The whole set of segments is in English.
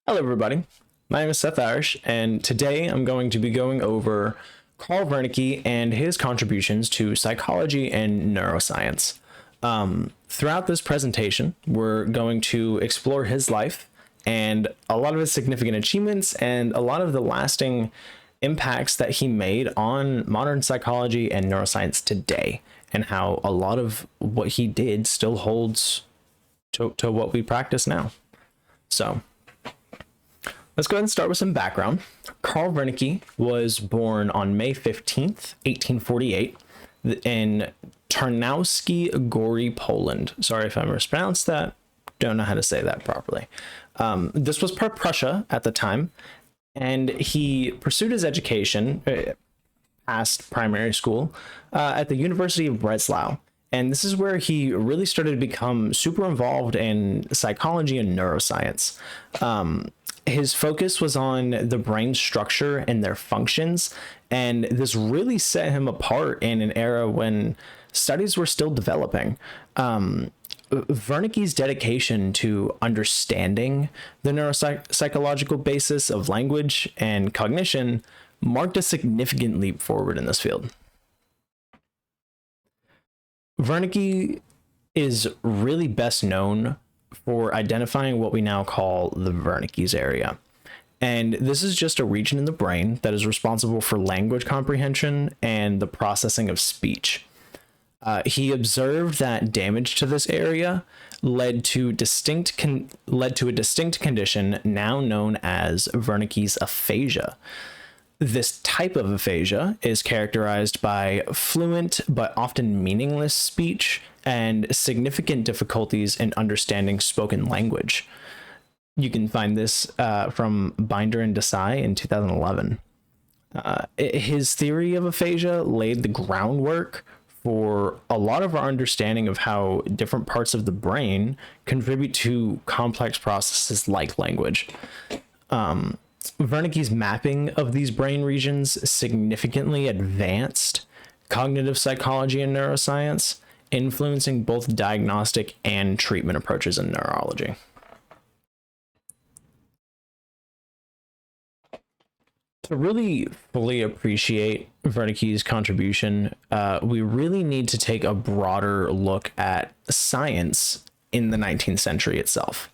Hello, everybody. My name is Seth Irish, and today I'm going to be going over Carl Wernicke and his contributions to psychology and neuroscience. Throughout this presentation, we're going to explore his life and a lot of his significant achievements and a lot of the lasting impacts that he made on modern psychology and neuroscience today, and how a lot of what he did still holds to what we practice now. So, let's go ahead and start with some background. Carl Wernicke was born on May 15th, 1848 in Tarnowski Góry, Poland. Sorry if I mispronounced that. Don't know how to say that properly. This was part Prussia at the time, and he pursued his education past primary school at the University of Breslau. And this is where he really started to become super involved in psychology and neuroscience. His focus was on the brain structure and their functions, and this really set him apart in an era when studies were still developing. Wernicke's dedication to understanding the neuropsychological basis of language and cognition marked a significant leap forward in this field. Wernicke is really best known for identifying what we now call the Wernicke's area. And this is just a region in the brain that is responsible for language comprehension and the processing of speech. He observed that damage to this area led to a distinct condition now known as Wernicke's aphasia. This type of aphasia is characterized by fluent but often meaningless speech and significant difficulties in understanding spoken language. You can find this from Binder and Desai in 2011. His theory of aphasia laid the groundwork for a lot of our understanding of how different parts of the brain contribute to complex processes like language. Wernicke's mapping of these brain regions significantly advanced cognitive psychology and neuroscience, influencing both diagnostic and treatment approaches in neurology. To really fully appreciate Wernicke's contribution, we really need to take a broader look at science in the 19th century itself.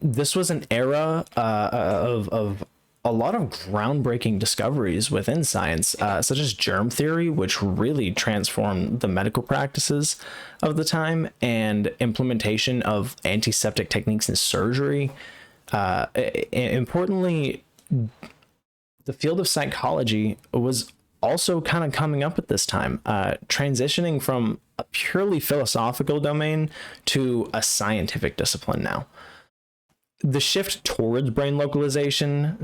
This was an era of a lot of groundbreaking discoveries within science, such as germ theory, which really transformed the medical practices of the time, and implementation of antiseptic techniques in surgery. Importantly, the field of psychology was also kind of coming up at this time, transitioning from a purely philosophical domain to a scientific discipline now. The shift towards brain localization,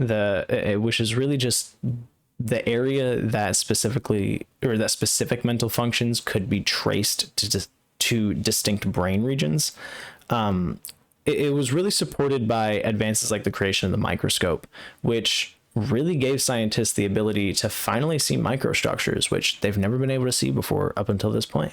which is really just the area that specific mental functions could be traced to distinct brain regions. It was really supported by advances like the creation of the microscope, which really gave scientists the ability to finally see microstructures, which they've never been able to see before up until this point.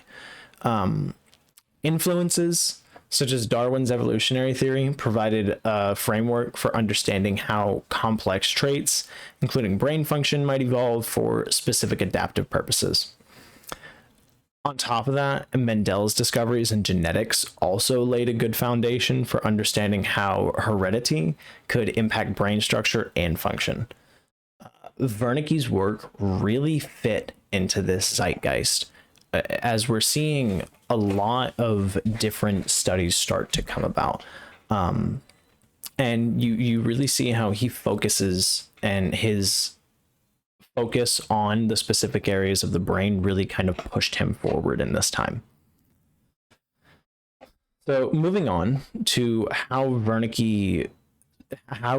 Influences such as Darwin's evolutionary theory provided a framework for understanding how complex traits, including brain function, might evolve for specific adaptive purposes. On top of that, Mendel's discoveries in genetics also laid a good foundation for understanding how heredity could impact brain structure and function. Wernicke's work really fit into this zeitgeist, as we're seeing a lot of different studies start to come about. And you really see how he focuses, and his focus on the specific areas of the brain really kind of pushed him forward in this time. So moving on to how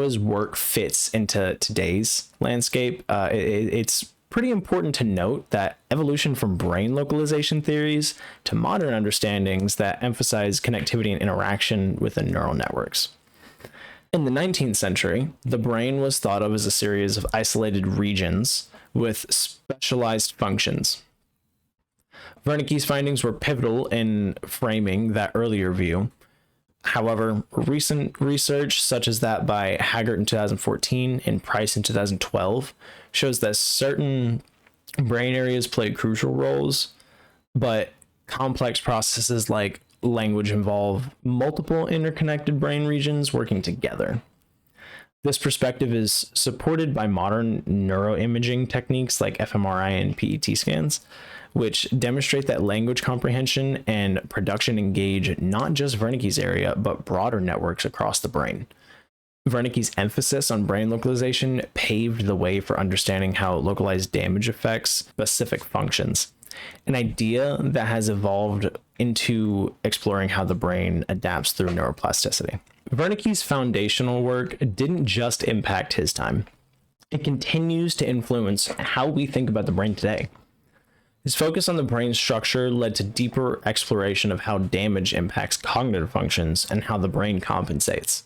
his work fits into today's landscape, it's pretty important to note that evolution from brain localization theories to modern understandings that emphasize connectivity and interaction within neural networks. In the 19th century, the brain was thought of as a series of isolated regions with specialized functions. Wernicke's findings were pivotal in framing that earlier view. However, recent research, such as that by Haggart in 2014 and Price in 2012, shows that certain brain areas play crucial roles, but complex processes like language involve multiple interconnected brain regions working together. This perspective is supported by modern neuroimaging techniques like fMRI and PET scans, which demonstrate that language comprehension and production engage not just Wernicke's area, but broader networks across the brain. Wernicke's emphasis on brain localization paved the way for understanding how localized damage affects specific functions, an idea that has evolved into exploring how the brain adapts through neuroplasticity. Wernicke's foundational work didn't just impact his time. It continues to influence how we think about the brain today. His focus on the brain structure led to deeper exploration of how damage impacts cognitive functions and how the brain compensates.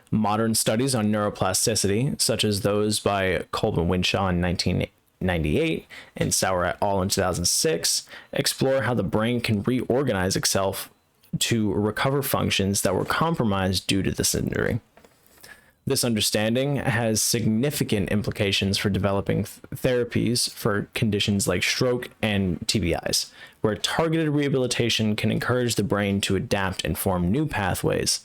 Modern studies on neuroplasticity, such as those by Colvin-Winshaw in 1998 and Sauer et al. In 2006, explore how the brain can reorganize itself to recover functions that were compromised due to this injury. This understanding has significant implications for developing therapies for conditions like stroke and TBIs, where targeted rehabilitation can encourage the brain to adapt and form new pathways.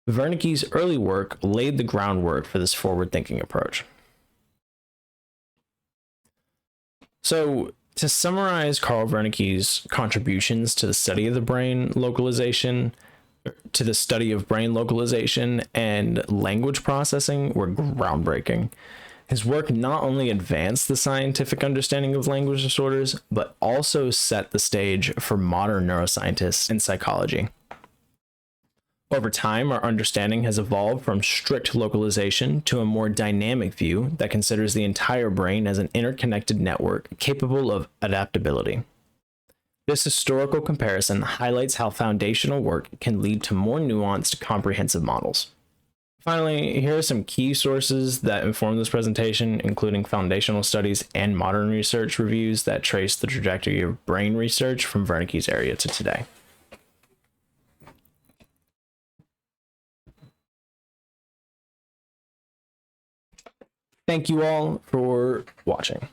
Wernicke's early work laid the groundwork for this forward-thinking approach. So, to summarize Carl Wernicke's contributions to the study of the brain localization, to the study of brain localization and language processing were groundbreaking. His work not only advanced the scientific understanding of language disorders, but also set the stage for modern neuroscientists and psychology. Over time, our understanding has evolved from strict localization to a more dynamic view that considers the entire brain as an interconnected network capable of adaptability. This historical comparison highlights how foundational work can lead to more nuanced, comprehensive models. Finally, here are some key sources that inform this presentation, including foundational studies and modern research reviews that trace the trajectory of brain research from Wernicke's area to today. Thank you all for watching.